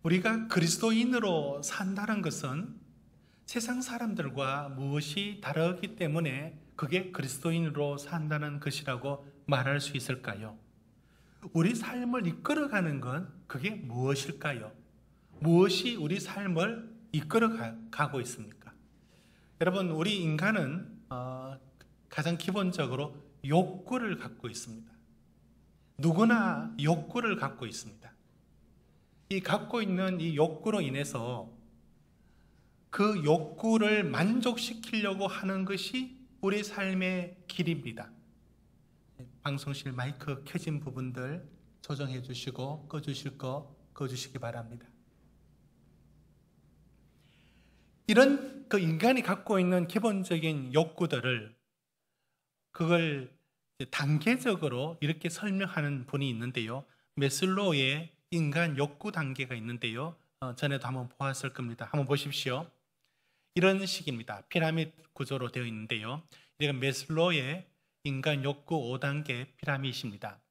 우리가 그리스도인으로 산다는 것은 세상 사람들과 무엇이 다르기 때문에 그게 그리스도인으로 산다는 것이라고 말할 수 있을까요? 우리 삶을 이끌어가는 건 그게 무엇일까요? 무엇이 우리 삶을 이끌어가고 있습니까? 여러분, 우리 인간은 가장 기본적으로 욕구를 갖고 있습니다. 누구나 욕구를 갖고 있습니다. 이 갖고 있는 이 욕구로 인해서 그 욕구를 만족시키려고 하는 것이 우리 삶의 길입니다. 방송실 마이크 켜진 부분들 조정해 주시고 꺼주시기 바랍니다. 이런 그 인간이 갖고 있는 기본적인 욕구들을 그걸 단계적으로 이렇게 설명하는 분이 있는데요. 메슬로우의 인간 욕구 단계가 있는데요. 전에도 한번 보았을 겁니다. 한번 보십시오. 이런 식입니다. 피라미드 구조로 되어 있는데요. 이건 메슬로우의 인간 욕구 5단계 피라미드입니다.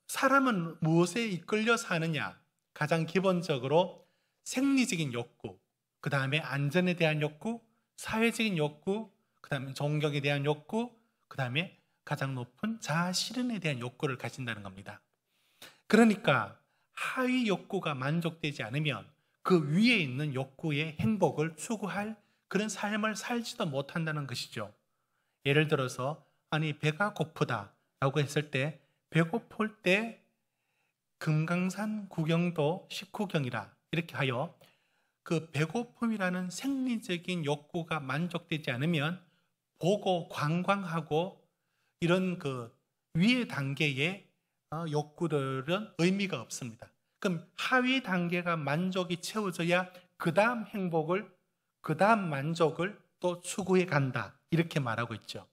사람은 무엇에 이끌려 사느냐? 가장 기본적으로 생리적인 욕구, 그 다음에 안전에 대한 욕구, 사회적인 욕구, 그 다음에 종교에 대한 욕구, 그 다음에 가장 높은 자아 실현에 대한 욕구를 가진다는 겁니다. 그러니까 하위 욕구가 만족되지 않으면 그 위에 있는 욕구의 행복을 추구할 그런 삶을 살지도 못한다는 것이죠. 예를 들어서 아니 배가 고프다라고 했을 때 배고플 때 금강산 구경도 식후경이라 이렇게 하여 그 배고픔이라는 생리적인 욕구가 만족되지 않으면 보고 관광하고 이런 그 위의 단계의 욕구들은 의미가 없습니다. 그럼 하위 단계가 만족이 채워져야 그 다음 행복을, 그 다음 만족을 또 추구해 간다. 이렇게 말하고 있죠.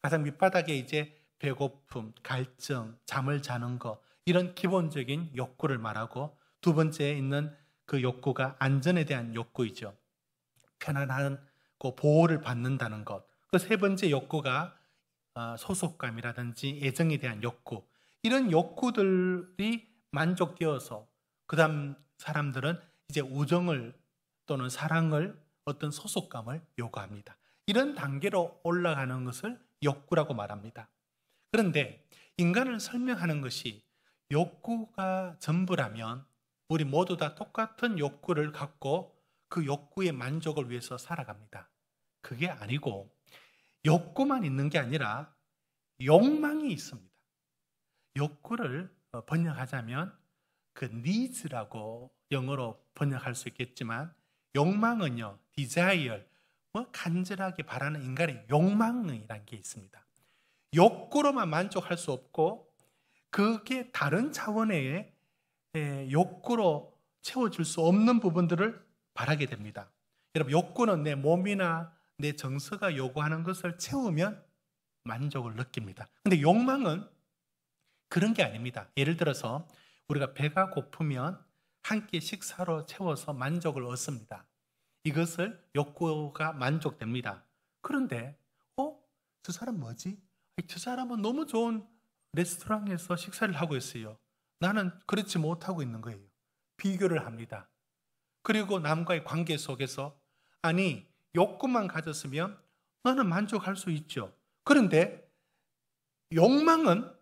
가장 밑바닥에 이제 배고픔, 갈증, 잠을 자는 것, 이런 기본적인 욕구를 말하고 두 번째에 있는 그 욕구가 안전에 대한 욕구이죠. 편안한 그 보호를 받는다는 것. 그 세 번째 욕구가 소속감이라든지 애정에 대한 욕구. 이런 욕구들이 만족되어서 그 다음 사람들은 이제 우정을 또는 사랑을 어떤 소속감을 요구합니다. 이런 단계로 올라가는 것을 욕구라고 말합니다. 그런데 인간을 설명하는 것이 욕구가 전부라면 우리 모두 다 똑같은 욕구를 갖고 그 욕구의 만족을 위해서 살아갑니다. 그게 아니고 욕구만 있는 게 아니라 욕망이 있습니다. 욕구를 번역하자면 그 needs라고 영어로 번역할 수 있겠지만 욕망은요, desire, 간절하게 바라는 인간의 욕망이라는 게 있습니다. 욕구로만 만족할 수 없고 그게 다른 차원의 욕구로 채워줄 수 없는 부분들을 바라게 됩니다. 여러분, 욕구는 내 몸이나 내 정서가 요구하는 것을 채우면 만족을 느낍니다. 근데 욕망은 그런 게 아닙니다. 예를 들어서 우리가 배가 고프면 한 끼 식사로 채워서 만족을 얻습니다. 이것을 욕구가 만족됩니다. 그런데 저 사람 뭐지? 저 사람은 너무 좋은 레스토랑에서 식사를 하고 있어요. 나는 그렇지 못하고 있는 거예요. 비교를 합니다. 그리고 남과의 관계 속에서 아니 욕구만 가졌으면 나는 만족할 수 있죠. 그런데 욕망은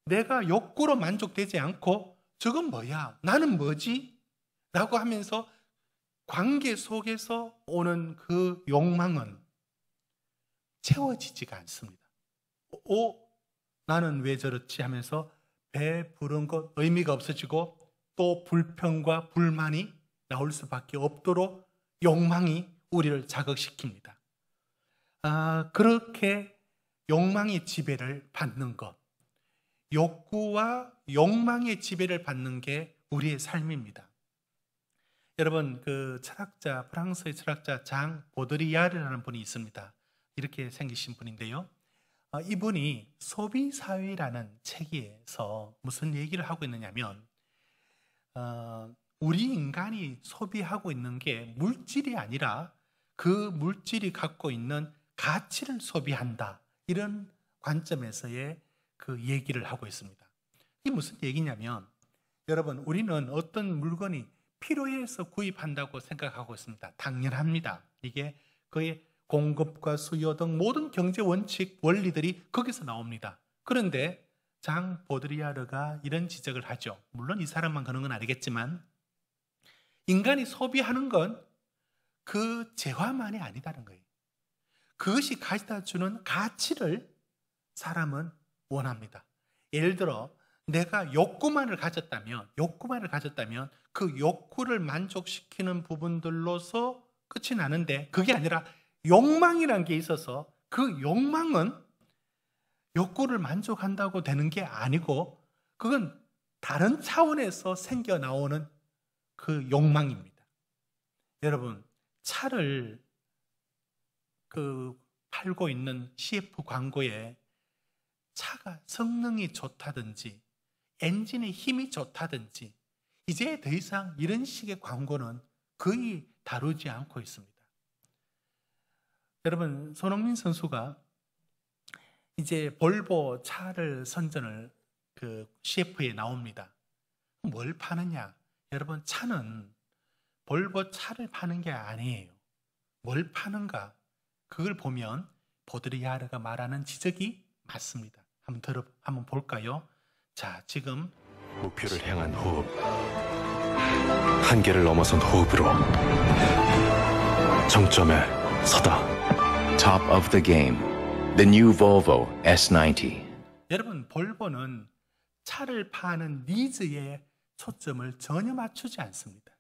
내가 욕구로 만족되지 않고 저건 뭐야? 나는 뭐지? 라고 하면서 관계 속에서 오는 그 욕망은 채워지지가 않습니다. 나는 왜 저렇지 하면서 배 부른 것 의미가 없어지고 또 불평과 불만이 나올 수밖에 없도록 욕망이 우리를 자극시킵니다. 그렇게 욕망의 지배를 받는 것, 욕구와 욕망의 지배를 받는 게 우리의 삶입니다. 여러분, 그 철학자, 프랑스의 철학자 장 보드리아르라는 분이 있습니다. 이렇게 생기신 분인데요. 이분이 소비사회라는 책에서 무슨 얘기를 하고 있느냐면 우리 인간이 소비하고 있는 게 물질이 아니라 그 물질이 갖고 있는 가치를 소비한다. 이런 관점에서의 그 얘기를 하고 있습니다. 이게 무슨 얘기냐면 여러분, 우리는 어떤 물건이 필요해서 구입한다고 생각하고 있습니다. 당연합니다. 이게 그의 공급과 수요 등 모든 경제 원칙, 원리들이 거기서 나옵니다. 그런데 장 보드리아르가 이런 지적을 하죠. 물론 이 사람만 그런 건 아니겠지만 인간이 소비하는 건 그 재화만이 아니다는 거예요. 그것이 가져다 주는 가치를 사람은 원합니다. 예를 들어 내가 욕구만을 가졌다면 그 욕구를 만족시키는 부분들로서 끝이 나는데, 그게 아니라 욕망이라는 게 있어서 그 욕망은 욕구를 만족한다고 되는 게 아니고 그건 다른 차원에서 생겨나오는 그 욕망입니다. 여러분, 차를 팔고 있는 CF 광고에 차가 성능이 좋다든지 엔진의 힘이 좋다든지 이제 더 이상 이런 식의 광고는 거의 다루지 않고 있습니다. 여러분, 손흥민 선수가 이제 볼보 차를 선전을 CF에 나옵니다. 뭘 파느냐? 여러분, 차는 볼보 차를 파는 게 아니에요. 뭘 파는가? 그걸 보면 보드리아르가 말하는 지적이 맞습니다. 한번 볼까요? 자, 지금 목표를 향한 호흡, 한계를 넘어선 호흡으로 정점에 서다. Top of the game, the new Volvo S90. 여러분, 볼보는 차를 파는 니즈에 초점을 전혀 맞추지 않습니다.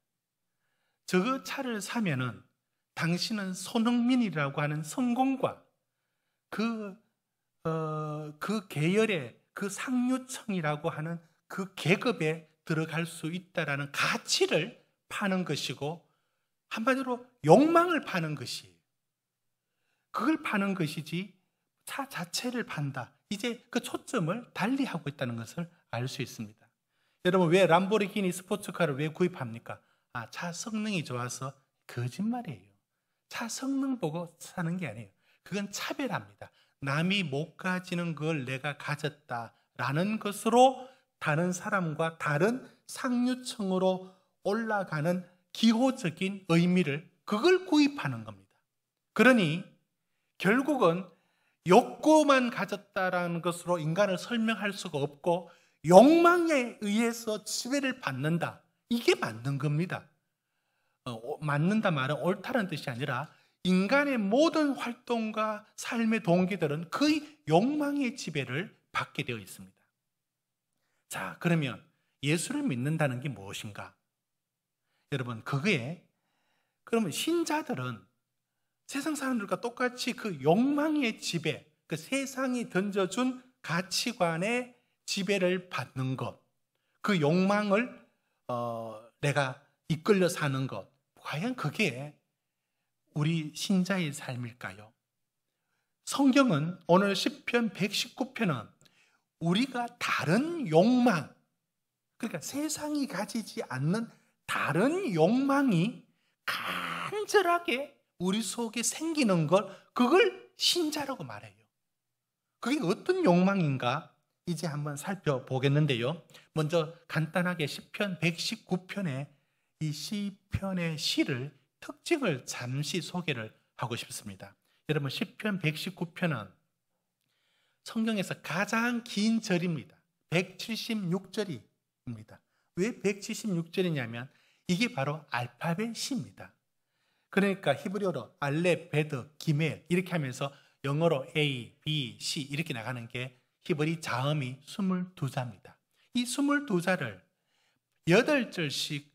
저 차를 사면은 당신은 손흥민이라고 하는 성공과 그 계열의 그 상류층이라고 하는 그 계급에 들어갈 수 있다라는 가치를 파는 것이고, 한마디로 욕망을 파는 것이에요. 그걸 파는 것이지 차 자체를 판다. 이제 그 초점을 달리하고 있다는 것을 알 수 있습니다. 여러분, 왜 람보르기니 스포츠카를 왜 구입합니까? 차 성능이 좋아서. 거짓말이에요. 차 성능 보고 사는 게 아니에요. 그건 차별합니다. 남이 못 가지는 걸 내가 가졌다라는 것으로 다른 사람과 다른 상류층으로 올라가는 기호적인 의미를, 그걸 구입하는 겁니다. 그러니 결국은 욕구만 가졌다라는 것으로 인간을 설명할 수가 없고 욕망에 의해서 지배를 받는다. 이게 맞는 겁니다. 맞는다 말은 옳다는 뜻이 아니라 인간의 모든 활동과 삶의 동기들은 그 욕망의 지배를 받게 되어 있습니다. 자, 그러면 예수를 믿는다는 게 무엇인가? 여러분, 그러면 신자들은 세상 사람들과 똑같이 그 욕망의 지배, 그 세상이 던져준 가치관의 지배를 받는 것, 그 욕망을 내가 이끌려 사는 것, 과연 그게 우리 신자의 삶일까요? 성경은 오늘 시편 119편은 우리가 다른 욕망, 그러니까 세상이 가지지 않는 다른 욕망이 간절하게 우리 속에 생기는 것, 그걸 신자라고 말해요. 그게 어떤 욕망인가? 이제 한번 살펴보겠는데요. 먼저 간단하게 시편 119편의 이 시편의 시를 특징을 잠시 소개를 하고 싶습니다. 여러분, 시편 119편은 성경에서 가장 긴 절입니다. 176절입니다. 왜 176절이냐면 이게 바로 알파벳 C입니다. 그러니까 히브리어로 알렙, 베드, 기멜 이렇게 하면서 영어로 A, B, C 이렇게 나가는 게 히브리 자음이 22자입니다. 이 22자를 8절씩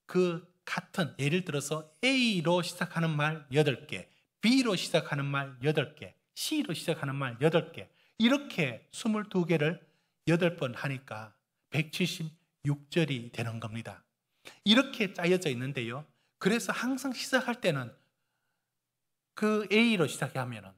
그 같은, 예를 들어서 A로 시작하는 말 8개, B로 시작하는 말 8개, C로 시작하는 말 8개, 이렇게 22개를 8번 하니까 176절이 되는 겁니다. 이렇게 짜여져 있는데요. 그래서 항상 시작할 때는 그 A로 시작하면은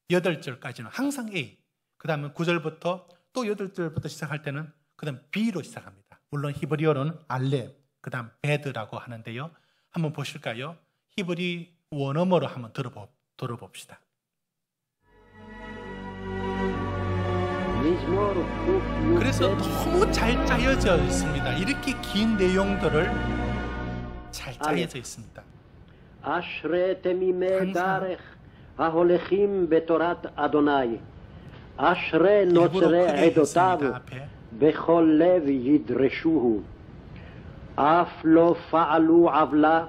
8절까지는 항상 A, 그 다음에 9절부터 또 8절부터 시작할 때는 그 다음 B로 시작합니다. 물론 히브리어로는 알렙, 그 다음 베드라고 하는데요. 한번 보실까요? 히브리 원어머로 한번 들어봅시다. 그래서 너무 잘 짜여져 있습니다. 이렇게 긴 내용들을 잘 짜여져 있습니다. אשרי תמימי דרך ההולכים בתורת אדוני, אשרי נוצרי עדותיו בכל לב ידרשוהו, אף לא פעלו עוולה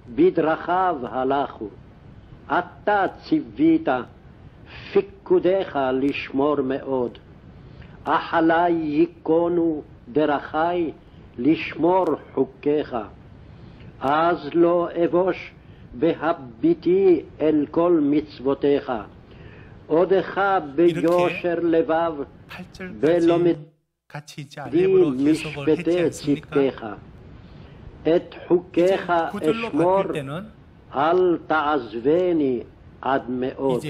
בדרכיו הלכו, אתה ציווית פיקודיך לשמור מאוד, אחלי ייכונו דרכי לשמור חוקיך, אז לא אבוש בהביטי אל כל מצוותיך, עודך ביושר לבב ולא מדי משפטי צדקך, את חוקיך אשמור אל תעזבני עד מאוד.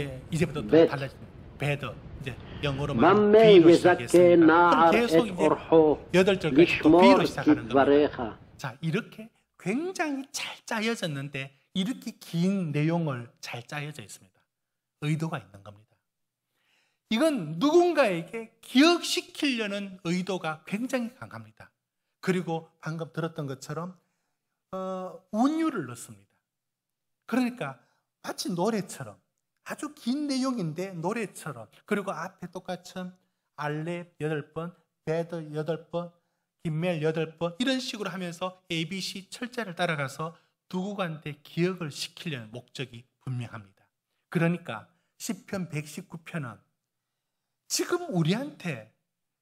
במה יזכה נער את אורחו לשמור כדבריך. 자, 이렇게 굉장히 잘 짜여졌는데 이렇게 긴 내용을 잘 짜여져 있습니다. 의도가 있는 겁니다. 이건 누군가에게 기억시키려는 의도가 굉장히 강합니다. 그리고 방금 들었던 것처럼 운율을 넣습니다. 그러니까 마치 노래처럼 아주 긴 내용인데 노래처럼, 그리고 앞에 똑같은 알렙 8번, 베드 8번, 김멜 8번 이런 식으로 하면서 ABC 철자를 따라가서 누구한테 기억을 시키려는 목적이 분명합니다. 그러니까 시편 119편은 지금 우리한테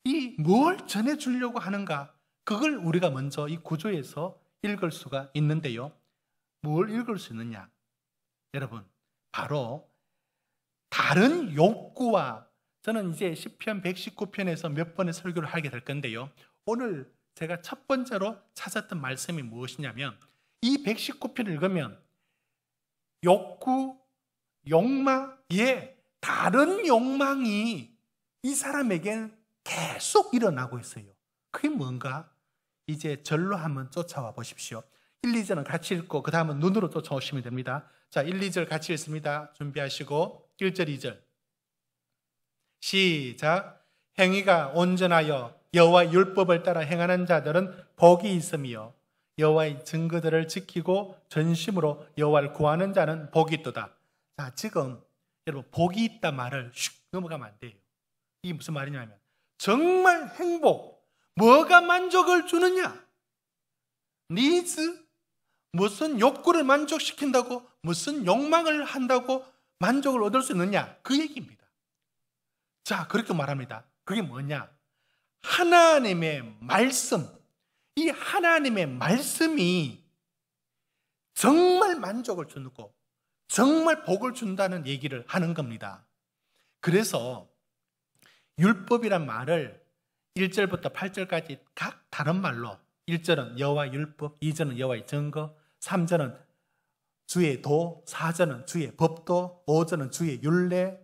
이 뭘 전해주려고 하는가, 그걸 우리가 먼저 이 구조에서 읽을 수가 있는데요. 뭘 읽을 수 있느냐? 여러분, 바로 다른 욕구와, 저는 이제 시편 119편에서 몇 번의 설교를 하게 될 건데요. 오늘 제가 첫 번째로 찾았던 말씀이 무엇이냐면, 이 119편을 읽으면 욕구, 욕망, 다른 욕망이 이 사람에게는 계속 일어나고 있어요. 그게 뭔가? 이제 절로 한번 쫓아와 보십시오. 1, 2절은 같이 읽고 그 다음은 눈으로 쫓아오시면 됩니다. 자, 1, 2절 같이 읽습니다. 준비하시고 1절, 2절 시작. 행위가 온전하여 여호와의 율법을 따라 행하는 자들은 복이 있으며 여호와의 증거들을 지키고 전심으로 여호와를 구하는 자는 복이 있도다. 자, 지금 여러분 복이 있다 말을 슉 넘어가면 안 돼요. 이게 무슨 말이냐면 정말 행복, 뭐가 만족을 주느냐? 니즈, 무슨 욕구를 만족시킨다고, 무슨 욕망을 한다고 만족을 얻을 수 있느냐? 그 얘기입니다. 자, 그렇게 말합니다. 그게 뭐냐? 하나님의 말씀, 이 하나님의 말씀이 정말 만족을 주고 정말 복을 준다는 얘기를 하는 겁니다. 그래서 율법이란 말을 1절부터 8절까지 각 다른 말로, 1절은 여호와의 율법, 2절은 여호와의 증거, 3절은 주의 도, 4절은 주의 법도, 5절은 주의 율례,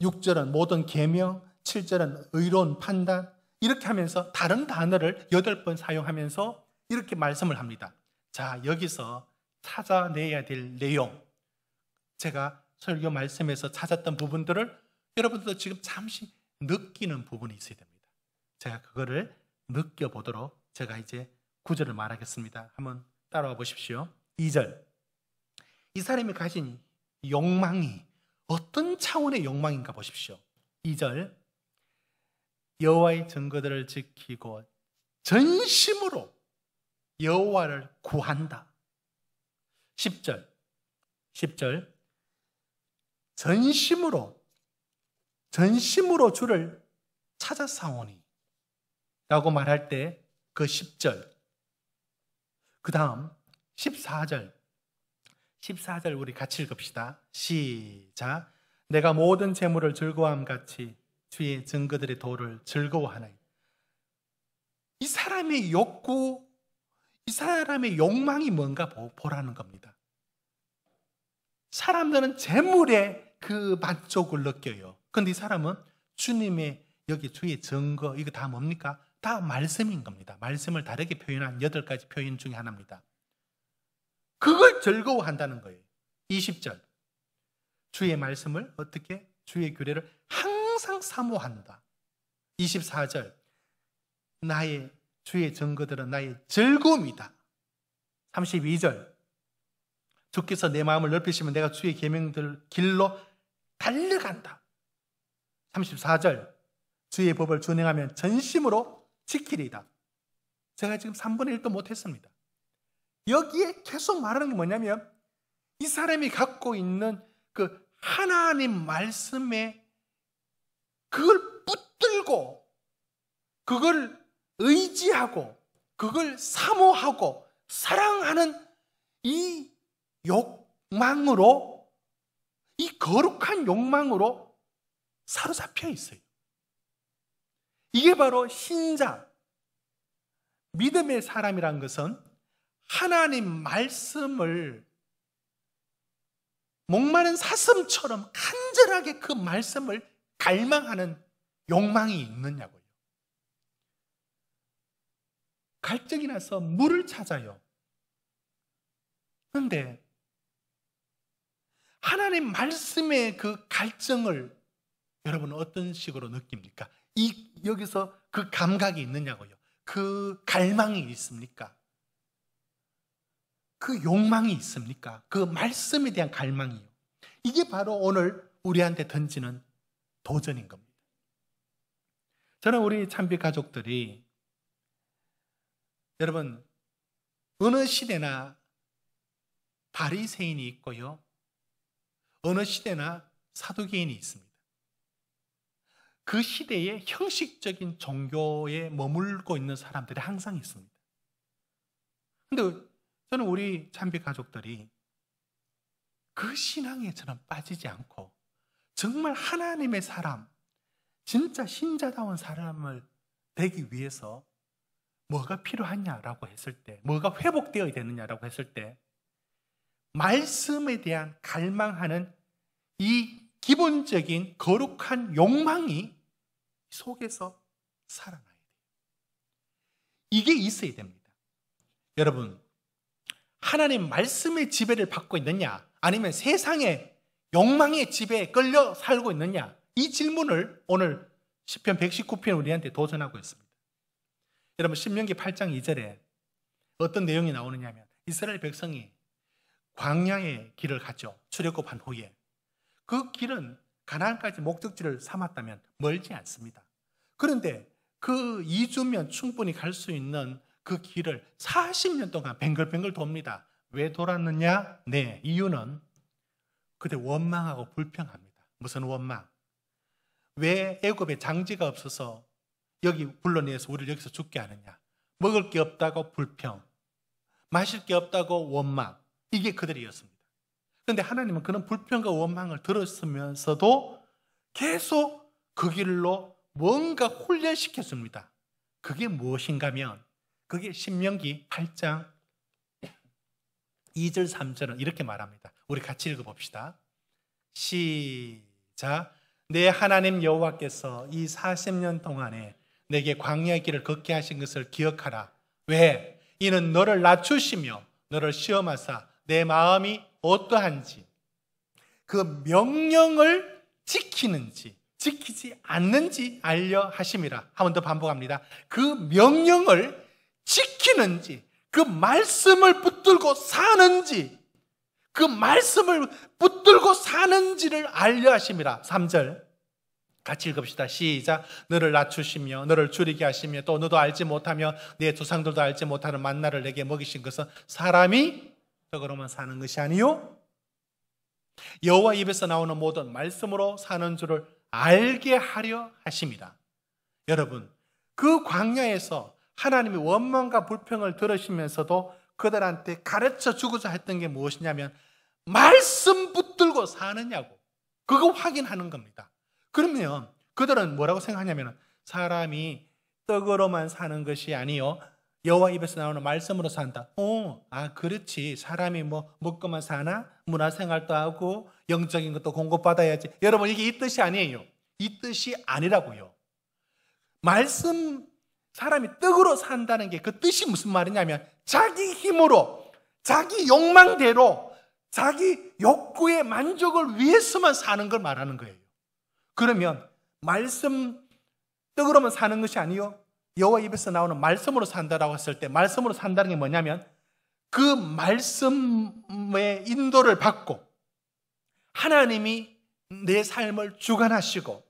6절은 모든 계명, 7절은 의로운 판단, 이렇게 하면서 다른 단어를 8번 사용하면서 이렇게 말씀을 합니다. 자, 여기서 찾아내야 될 내용, 제가 설교 말씀에서 찾았던 부분들을 여러분들도 지금 잠시 느끼는 부분이 있어야 됩니다. 제가 그거를 느껴보도록 제가 이제 구절을 말하겠습니다. 한번 따라와 보십시오. 2절, 이 사람이 가진 욕망이 어떤 차원의 욕망인가 보십시오. 2절, 여호와의 증거들을 지키고 전심으로 여호와를 구한다. 10절, 전심으로 주를 찾아사오니 라고 말할 때 그 10절, 그 다음 14절 우리 같이 읽읍시다. 시작. 내가 모든 재물을 즐거워함 같이 주의 증거들의 도를 즐거워하나이다. 이 사람의 욕구, 이 사람의 욕망이 뭔가 보라는 겁니다. 사람들은 재물에 그 만족을 느껴요. 그런데 이 사람은 주님의 여기 주의 증거, 이거 다 뭡니까? 다 말씀인 겁니다. 말씀을 다르게 표현한 8가지 표현 중에 하나입니다. 그걸 즐거워한다는 거예요. 20절, 주의 말씀을 어떻게? 주의 규례를 항상 항상 사모한다. 24절, 나의 주의 증거들은 나의 즐거움이다. 32절, 주께서 내 마음을 넓히시면 내가 주의 계명들 길로 달려간다. 34절, 주의 법을 준행하면 전심으로 지키리이다. 제가 지금 3분의 1도 못했습니다. 여기에 계속 말하는 게 뭐냐면 이 사람이 갖고 있는 그 하나님 말씀에 그걸 붙들고 그걸 의지하고 그걸 사모하고 사랑하는 이 욕망으로, 이 거룩한 욕망으로 사로잡혀 있어요. 이게 바로 신자, 믿음의 사람이란 것은 하나님 말씀을 목마른 사슴처럼 간절하게 그 말씀을 갈망하는 욕망이 있느냐고요. 갈증이 나서 물을 찾아요. 그런데 하나님 말씀의 그 갈증을 여러분은 어떤 식으로 느낍니까? 여기서 그 감각이 있느냐고요. 그 갈망이 있습니까? 그 욕망이 있습니까? 그 말씀에 대한 갈망이요. 이게 바로 오늘 우리한테 던지는 도전인 겁니다. 저는 우리 참비 가족들이 여러분 어느 시대나 바리새인이 있고요, 어느 시대나 사두개인이 있습니다. 그 시대에 형식적인 종교에 머물고 있는 사람들이 항상 있습니다. 그런데 저는 우리 참비 가족들이 그 신앙에 저는 빠지지 않고 정말 하나님의 사람, 진짜 신자다운 사람을 되기 위해서 뭐가 필요하냐라고 했을 때, 뭐가 회복되어야 되느냐라고 했을 때 말씀에 대한 갈망하는 이 기본적인 거룩한 욕망이 속에서 살아나야 돼요. 이게 있어야 됩니다. 여러분, 하나님 말씀의 지배를 받고 있느냐, 아니면 세상의 욕망의 지배에 끌려 살고 있느냐, 이 질문을 오늘 시편 119편 우리한테 도전하고 있습니다. 여러분, 신명기 8장 2절에 어떤 내용이 나오느냐 하면 이스라엘 백성이 광야의 길을 가죠. 출애굽한 후에. 그 길은 가나안까지 목적지를 삼았다면 멀지 않습니다. 그런데 그 2주면 충분히 갈 수 있는 그 길을 40년 동안 뱅글뱅글 돕니다. 왜 돌았느냐? 네, 이유는 그때 원망하고 불평합니다. 무슨 원망? 왜 애굽에 장지가 없어서 여기 불러내서 우리를 여기서 죽게 하느냐? 먹을 게 없다고 불평, 마실 게 없다고 원망, 이게 그들이었습니다. 그런데 하나님은 그런 불평과 원망을 들었으면서도 계속 그 길로 뭔가 훈련시켰습니다. 그게 무엇인가 하면 그게 신명기 8장 2절 3절은 이렇게 말합니다. 우리 같이 읽어봅시다. 시작. 내 하나님 여호와께서 이 40년 동안에 내게 광야의 길을 걷게 하신 것을 기억하라. 왜? 이는 너를 낮추시며 너를 시험하사 내 마음이 어떠한지, 그 명령을 지키는지 지키지 않는지 알려 하심이라. 한 번 더 반복합니다. 그 명령을 지키는지, 그 말씀을 붙들고 사는지, 그 말씀을 붙들고 사는지를 알려 하심이라. 3절 같이 읽읍시다. 시작. 너를 낮추시며 너를 줄이게 하시며 또 너도 알지 못하며 내 조상들도 알지 못하는 만나를 내게 먹이신 것은 사람이 떡으로만 사는 것이 아니요 여호와 입에서 나오는 모든 말씀으로 사는 줄을 알게 하려 하심이라. 여러분, 그 광야에서 하나님이 원망과 불평을 들으시면서도 그들한테 가르쳐 주고자 했던 게 무엇이냐면 말씀 붙들고 사느냐고, 그거 확인하는 겁니다. 그러면 그들은 뭐라고 생각하냐면 사람이 떡으로만 사는 것이 아니요 여호와 입에서 나오는 말씀으로 산다. 그렇지. 사람이 뭐 먹고만 사나? 문화생활도 하고 영적인 것도 공급받아야지. 여러분, 이게 이 뜻이 아니에요. 이 뜻이 아니라고요. 말씀, 사람이 떡으로 산다는 게 그 뜻이 무슨 말이냐면 자기 힘으로, 자기 욕망대로, 자기 욕구의 만족을 위해서만 사는 걸 말하는 거예요. 그러면 말씀 떡으로만 사는 것이 아니요 여호와 입에서 나오는 말씀으로 산다라고 했을 때 말씀으로 산다는 게 뭐냐면 그 말씀의 인도를 받고 하나님이 내 삶을 주관하시고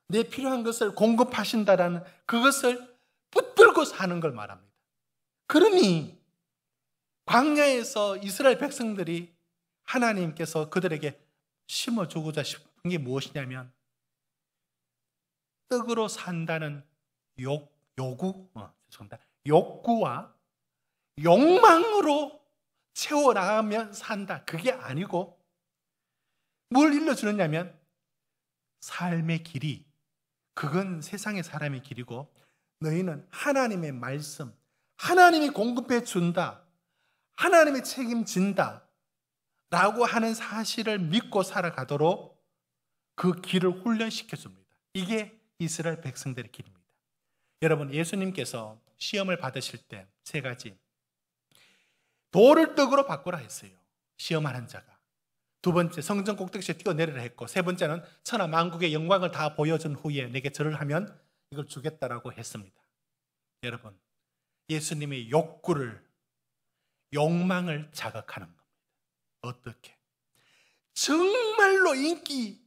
내 필요한 것을 공급하신다라는 그것을 붙들고 사는 걸 말합니다. 그러니 광야에서 이스라엘 백성들이 하나님께서 그들에게 심어주고자 싶은 게 무엇이냐면 떡으로 산다는 욕구와 욕망으로 채워나가면 산다. 그게 아니고 뭘 일러주느냐면 삶의 길이 그건 세상의 사람의 길이고 너희는 하나님의 말씀 하나님이 공급해 준다. 하나님이 책임진다. 라고 하는 사실을 믿고 살아가도록 그 길을 훈련시켜 줍니다. 이게 이스라엘 백성들의 길입니다. 여러분 예수님께서 시험을 받으실 때 세 가지 돌을 떡으로 바꾸라 했어요. 시험하는 자가. 두 번째 성전 꼭대기에 뛰어내리라 했고 세 번째는 천하 만국의 영광을 다 보여준 후에 내게 절을 하면 이걸 주겠다라고 했습니다. 여러분 예수님의 욕망을 자극하는 겁니다. 어떻게? 정말로 인기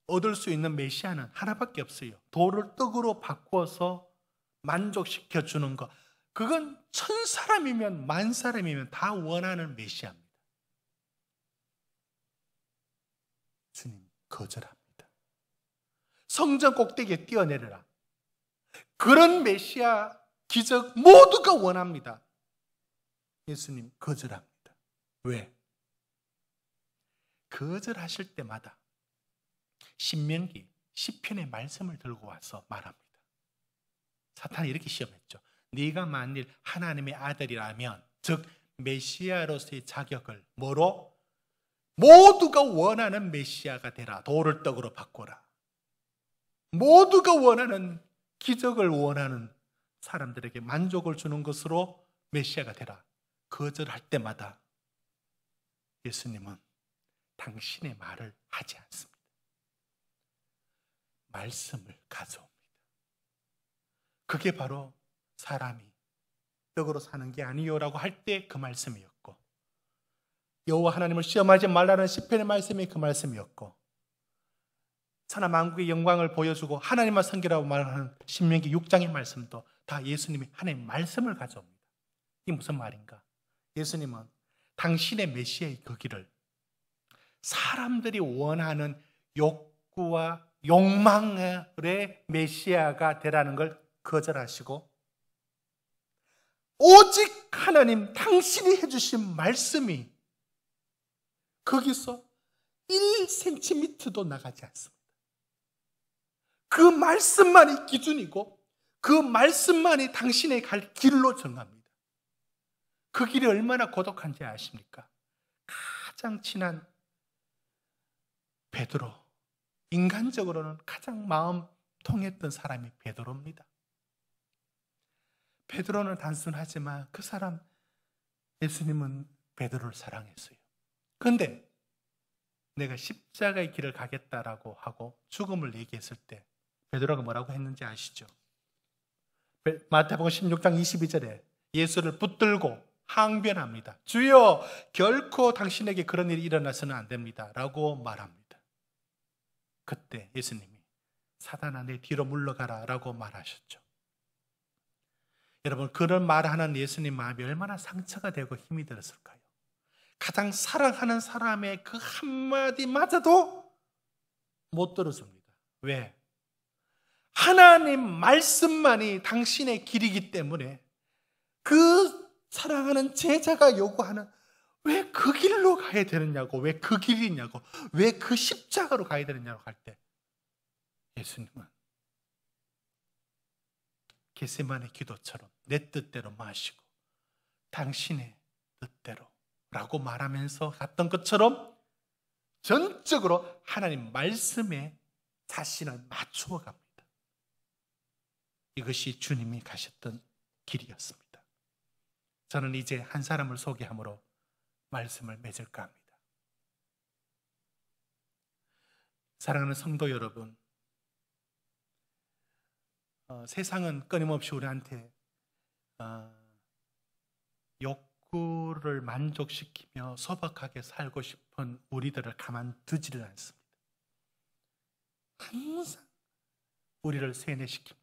얻을 수 있는 메시아는 하나밖에 없어요. 돌을 떡으로 바꿔서 만족시켜 주는 것. 그건 1000사람이면 10,000사람이면 다 원하는 메시아입니다. 주님 거절합니다. 성전 꼭대기에 뛰어내려라. 그런 메시아 기적 모두가 원합니다. 예수님 거절합니다. 왜? 거절하실 때마다 신명기 시편의 말씀을 들고 와서 말합니다. 사탄이 이렇게 시험했죠. 네가 만일 하나님의 아들이라면 즉 메시아로서의 자격을 뭐로? 모두가 원하는 메시아가 되라. 돌을 떡으로 바꿔라. 모두가 원하는 기적을 원하는 사람들에게 만족을 주는 것으로 메시아가 되라. 거절할 때마다 예수님은 당신의 말을 하지 않습니다. 말씀을 가져옵니다. 그게 바로 사람이 떡으로 사는 게 아니요라고 할 때 그 말씀이었고 여호와 하나님을 시험하지 말라는 시편의 말씀이 그 말씀이었고 천하 만국의 영광을 보여주고 하나님만 섬기라고 말하는 신명기 6장의 말씀도 다 예수님이 하나님의 말씀을 가져옵니다. 이게 무슨 말인가? 예수님은 당신의 메시아의 그 길을 사람들이 원하는 욕구와 욕망의 메시아가 되라는 걸 거절하시고 오직 하나님 당신이 해주신 말씀이 거기서 1cm도 나가지 않습니다. 그 말씀만이 기준이고 그 말씀만이 당신의 갈 길로 정합니다. 그 길이 얼마나 고독한지 아십니까? 가장 친한 베드로, 인간적으로는 가장 마음 통했던 사람이 베드로입니다. 베드로는 단순하지만 그 사람 예수님은 베드로를 사랑했어요. 그런데 내가 십자가의 길을 가겠다라고 하고 죽음을 얘기했을 때 베드로가 뭐라고 했는지 아시죠? 마태복음 16장 22절에 예수를 붙들고 항변합니다. 주여 결코 당신에게 그런 일이 일어나서는 안 됩니다 라고 말합니다. 그때 예수님이 사단아 내 뒤로 물러가라 라고 말하셨죠. 여러분 그런 말하는 예수님 마음이 얼마나 상처가 되고 힘이 들었을까요? 가장 사랑하는 사람의 그 한마디마저도 못 들어줍니다. 왜? 하나님 말씀만이 당신의 길이기 때문에 그 사랑하는 제자가 요구하는 왜 그 길로 가야 되느냐고, 왜 그 길이냐고, 왜 그 십자가로 가야 되느냐고 할 때 예수님은 겟세마네 기도처럼 내 뜻대로 마시고 당신의 뜻대로 라고 말하면서 갔던 것처럼 전적으로 하나님 말씀에 자신을 맞추어 갑니다. 이것이 주님이 가셨던 길이었습니다. 저는 이제 한 사람을 소개함으로 말씀을 맺을까 합니다. 사랑하는 성도 여러분, 세상은 끊임없이 우리한테 욕구를 만족시키며 소박하게 살고 싶은 우리들을 가만두지를 않습니다. 항상 우리를 세뇌시킵니다.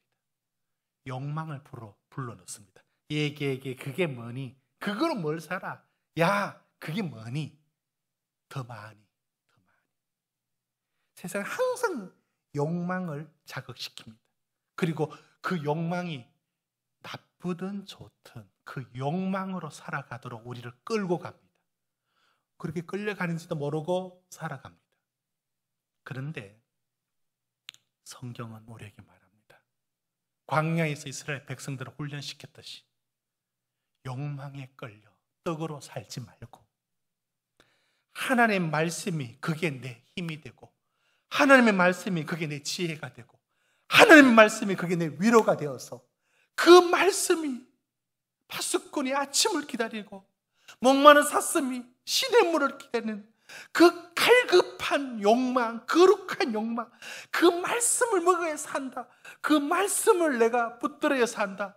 욕망을 불러넣습니다. 얘기에게 그게 뭐니? 그거로 뭘 살아? 야, 그게 뭐니? 더 많이. 세상은 항상 욕망을 자극시킵니다. 그리고 그 욕망이 나쁘든 좋든 그 욕망으로 살아가도록 우리를 끌고 갑니다. 그렇게 끌려가는지도 모르고 살아갑니다. 그런데 성경은 우리에게 말합니다. 광야에서 이스라엘 백성들을 훈련시켰듯이 욕망에 끌려 떡으로 살지 말고 하나님의 말씀이 그게 내 힘이 되고 하나님의 말씀이 그게 내 지혜가 되고 하나님의 말씀이 그게 내 위로가 되어서 그 말씀이 파수꾼이 아침을 기다리고 목마른 사슴이 시냇물을 기다리는 그 갈급한 욕망, 거룩한 욕망, 그 말씀을 먹어야 산다. 그 말씀을 내가 붙들어야 산다.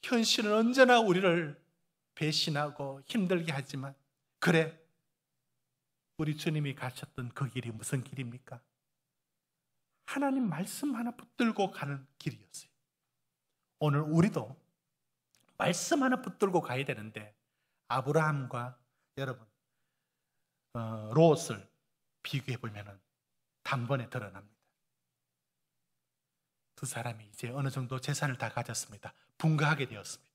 현실은 언제나 우리를 배신하고 힘들게 하지만 그래, 우리 주님이 가셨던 그 길이 무슨 길입니까? 하나님 말씀 하나 붙들고 가는 길이었어요. 오늘 우리도 말씀 하나 붙들고 가야 되는데 아브라함과 여러분 롯을 비교해 보면 단번에 드러납니다. 두 사람이 이제 어느 정도 재산을 다 가졌습니다. 분가하게 되었습니다.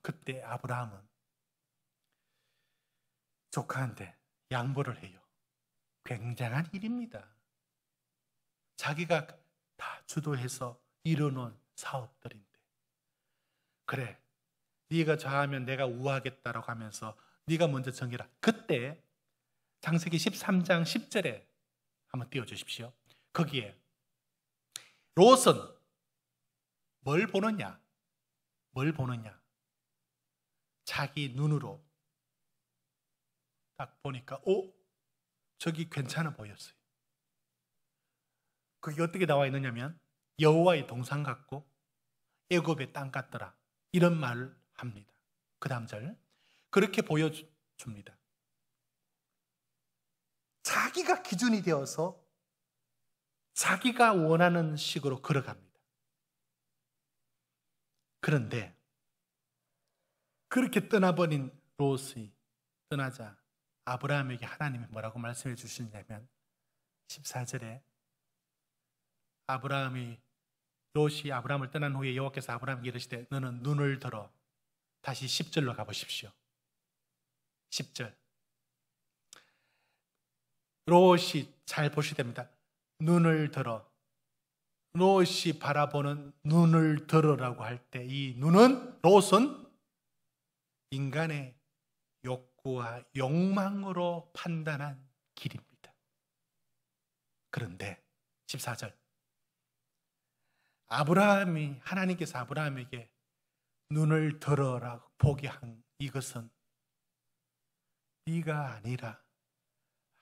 그때 아브라함은 조카한테 양보를 해요. 굉장한 일입니다. 자기가 다 주도해서 이뤄놓은 사업들인데 그래, 네가 좌하면 내가 우하겠다라고 하면서 네가 먼저 정해라. 그때 창세기 13장 10절에 한번 띄워주십시오. 거기에 롯은 뭘 보느냐? 자기 눈으로 딱 보니까 저기 괜찮아 보였어요. 그게 어떻게 나와 있느냐면 여호와의 동산 같고 애굽의 땅 같더라, 이런 말을 합니다. 그 다음 절 그렇게 보여줍니다. 자기가 기준이 되어서 자기가 원하는 식으로 걸어갑니다. 그런데 그렇게 떠나버린 롯이 떠나자 아브라함에게 하나님이 뭐라고 말씀해 주시냐면 14절에 롯이 아브라함을 떠난 후에 여호와께서 아브라함에게 이르시되 너는 눈을 들어, 다시 10절로 가보십시오. 10절 롯이 잘 보셔야 됩니다. 눈을 들어, 롯이 바라보는 눈을 들어라고 할 때 이 눈은, 롯은 인간의 욕구와 욕망으로 판단한 길입니다. 그런데 14절 하나님께서 아브라함에게 눈을 들어라고 보게 한 이것은 네가 아니라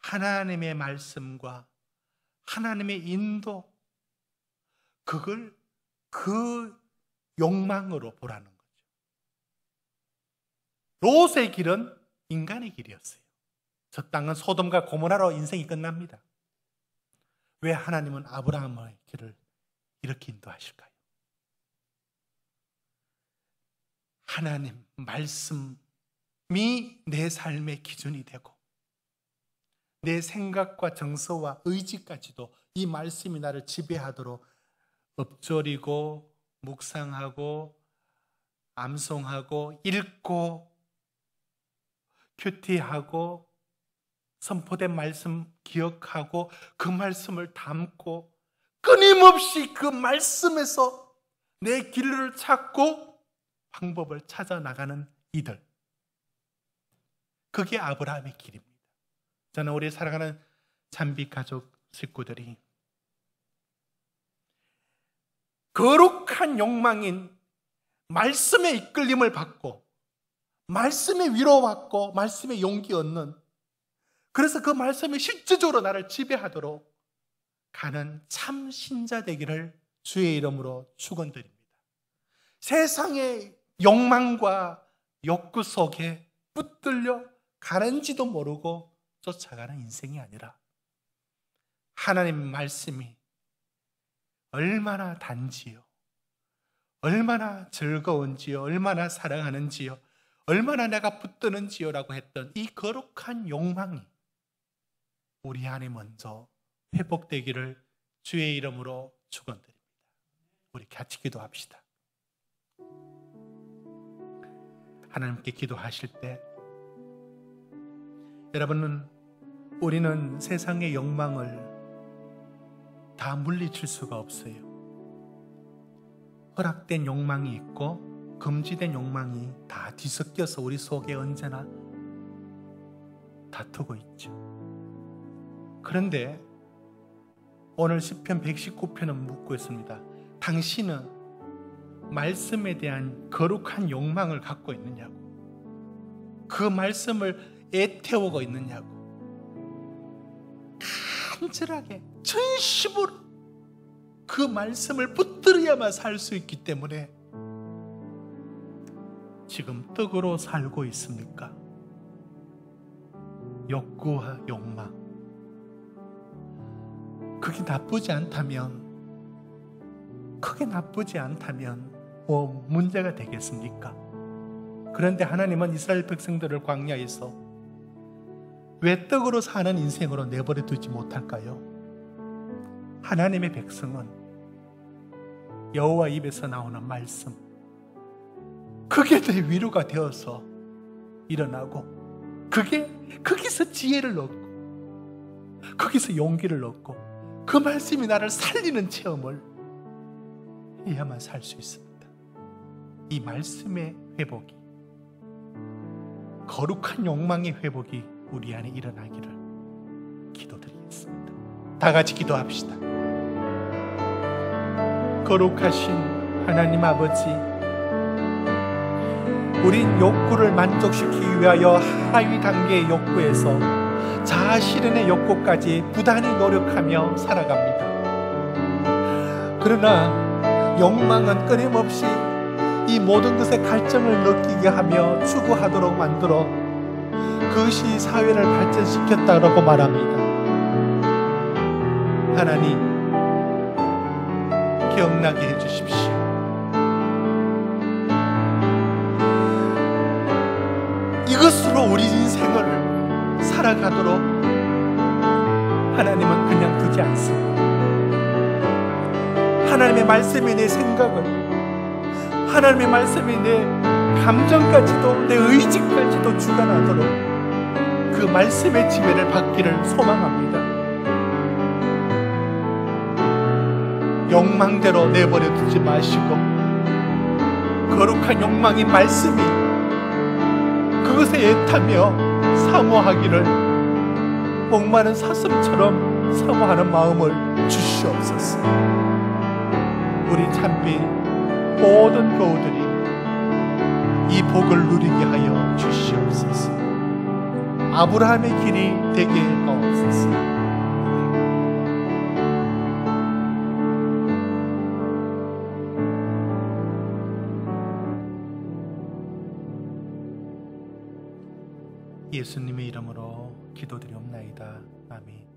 하나님의 말씀과 하나님의 인도, 그걸 그 욕망으로 보라는 거죠. 롯의 길은 인간의 길이었어요. 저 땅은 소돔과 고모라로 인생이 끝납니다. 왜 하나님은 아브라함의 길을 이렇게 인도하실까요? 하나님 말씀이 내 삶의 기준이 되고 내 생각과 정서와 의지까지도 이 말씀이 나를 지배하도록 읊조리고 묵상하고 암송하고 읽고 큐티하고 선포된 말씀 기억하고 그 말씀을 담고 끊임없이 그 말씀에서 내 길을 찾고 방법을 찾아 나가는 이들, 그게 아브라함의 길입니다. 저는 우리 사랑하는 잔비 가족 식구들이 거룩한 욕망인 말씀의 이끌림을 받고 말씀의 위로받고 말씀의 용기 얻는, 그래서 그 말씀이 실질적으로 나를 지배하도록 가는 참 신자 되기를 주의 이름으로 축원드립니다. 세상의 욕망과 욕구 속에 붙들려 가는지도 모르고 쫓아가는 인생이 아니라 하나님의 말씀이 얼마나 단지요, 얼마나 즐거운지요, 얼마나 사랑하는지요, 얼마나 내가 붙드는지요 라고 했던 이 거룩한 욕망이 우리 안에 먼저 회복되기를 주의 이름으로 축원드립니다. 우리 같이 기도합시다. 하나님께 기도하실 때 여러분은 우리는 세상의 욕망을 다 물리칠 수가 없어요. 허락된 욕망이 있고 금지된 욕망이 다 뒤섞여서 우리 속에 언제나 다투고 있죠. 그런데 오늘 시편 119편은 묻고 있습니다. 당신은 말씀에 대한 거룩한 욕망을 갖고 있느냐고, 그 말씀을 애태우고 있느냐고, 간절하게 전심으로 그 말씀을 붙들어야만 살 수 있기 때문에 지금 떡으로 살고 있습니까? 욕구와 욕망, 그게 나쁘지 않다면, 크게 나쁘지 않다면 뭐 문제가 되겠습니까? 그런데 하나님은 이스라엘 백성들을 광야에서 왜 떡으로 사는 인생으로 내버려 두지 못할까요? 하나님의 백성은 여호와 입에서 나오는 말씀, 그게 내 위로가 되어서 일어나고, 그게 거기서 지혜를 얻고, 거기서 용기를 얻고, 그 말씀이 나를 살리는 체험을 해야만 살 수 있습니다. 이 말씀의 회복이, 거룩한 욕망의 회복이 우리 안에 일어나기를 기도드리겠습니다. 다 같이 기도합시다. 거룩하신 하나님 아버지, 우린 욕구를 만족시키기 위하여 하위 단계의 욕구에서 자아 실현의 욕구까지 부단히 노력하며 살아갑니다. 그러나 욕망은 끊임없이 이 모든 것에 갈증을 느끼게 하며 추구하도록 만들어 그것이 사회를 발전시켰다고 말합니다. 하나님, 기억나게 해주십시오. 이것으로 우리 인생을 살아가도록 하나님은 그냥 두지 않습니다. 하나님의 말씀이 내 생각을, 하나님의 말씀이 내 감정까지도, 내 의지까지도 주관하도록 그 말씀의 지배를 받기를 소망합니다. 욕망대로 내버려 두지 마시고 거룩한 욕망인 말씀이 그것에 애타며 사모하기를 목마른 사슴처럼 사모하는 마음을 주시옵소서. 우리 참비 모든 교우들이 이 복을 누리게 하여 주시옵소서. 아브라함의 길이 되게 하옵소서. 예수님의 이름으로 기도드리옵나이다. 아멘.